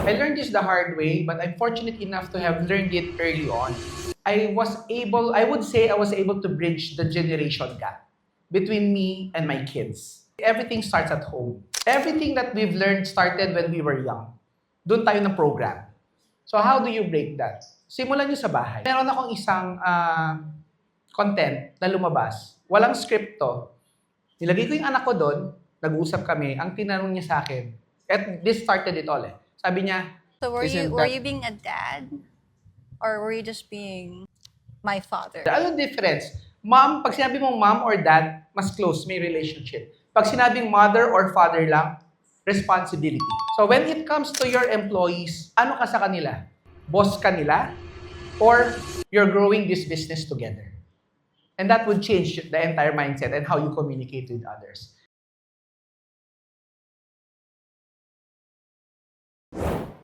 I learned this the hard way, but I'm fortunate enough to have learned it early on. I would say I was able to bridge the generation gap between me and my kids. Everything starts at home. Everything that we've learned started when we were young. Doon tayo ng program. So how do you break that? Simulan nyo sa bahay. Meron akong isang content na lumabas. Walang script to. Nilagay ko yung anak ko doon, nag-uusap kami, ang tinanong niya sa akin, at this started it all eh. Sabi niya, So were "Isn't you that-" being a dad, or were you just being my father? Ano difference? Mom, pag sinabi mong mom or dad, mas close, may relationship. Pag sinabing mother or father lang, responsibility. So when it comes to your employees, ano ka sa kanila? Boss ka nila? Or you're growing this business together? And that would change the entire mindset and how you communicate with others.